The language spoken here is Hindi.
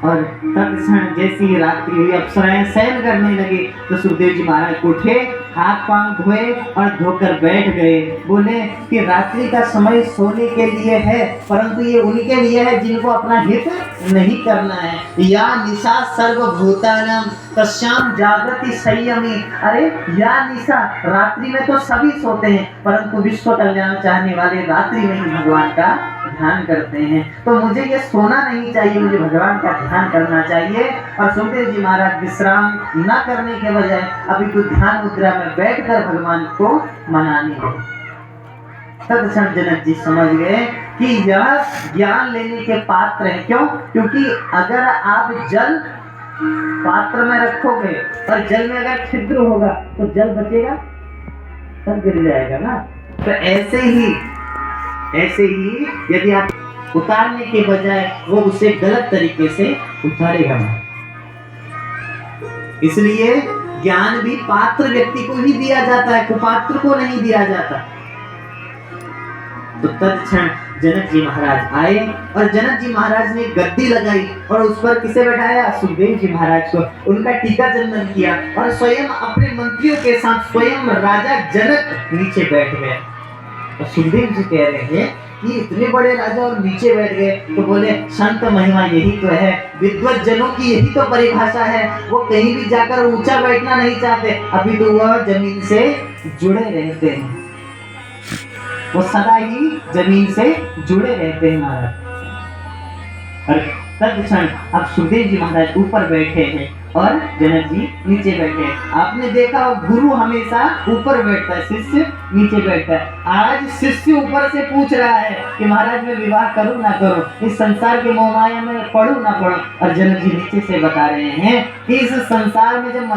और तत्क्षण जैसी ही रात्रि हुई, अप्सराएं शयन करने लगे, तो सुखदेव जी महाराज उठे, हाथ पांव धोए और धोकर बैठ गए। बोले कि रात्रि का समय सोने के लिए है, परंतु ये उनके लिए है जिनको अपना हित नहीं करना है। या निशा सर्वभूतानां तस्याम जागृति संयमी। अरे या निशा, रात्रि में तो सभी सोते हैं, परंतु विश्व कल्याण चाहने वाले रात्रि में ही भगवान का ध्यान करते हैं। तो मुझे ये सोना नहीं चाहिए, मुझे भगवान का ध्यान करना चाहिए। और सुखदेव जी महाराज विश्राम न करने के बजाय अभी तो ध्यान मुद्रा में बैठकर भगवान को मनाने लगे। तत्क्षण जनक जी समझ गए कि यह ज्ञान लेने के पात्र है। क्यों? क्योंकि अगर आप जल पात्र में रखोगे और जल में अगर छिद्र होगा तो जल बचेगा, सब गिर जाएगा ना। तो ऐसे ही यदि आप उतारने के बजाय वो उसे गलत तरीके से उतारेगा। इसलिए ज्ञान भी पात्र व्यक्ति को ही दिया जाता है, कुपात्र को नहीं दिया जाता। तो तत्क्षण जनक जी महाराज आए और जनक जी महाराज ने गद्दी लगाई और उस पर किसे बैठाया? सुखदेव जी महाराज को। उनका टीका चंदन किया और स्वयं अपने मंत्रियों के साथ स्वयं राजा जनक नीचे बैठ गए। और सुखदेव जी कह रहे हैं कि इतने बड़े राजा और नीचे बैठ गए। तो बोले संत महिमा यही तो है, विद्वत जनों की यही तो परिभाषा है। वो कहीं भी जाकर ऊंचा बैठना नहीं चाहते, अभी तो वह जमीन से जुड़े रहते हैं, वो सदा ही जमीन से जुड़े रहते हैं महाराज। और तत्क्षण अब सुखदेव जी महाराज ऊपर बैठे हैं और जनक जी नीचे बैठे। आपने देखा गुरु हमेशा ऊपर बैठता है, शिष्य नीचे बैठता है। आज शिष्य ऊपर से पूछ रहा है कि महाराज मैं विवाह करूं ना करूं, इस संसार के मोहमाया में पढ़ूं ना पढ़ूं, और जनक जी नीचे से बता रहे हैं कि इस संसार में जब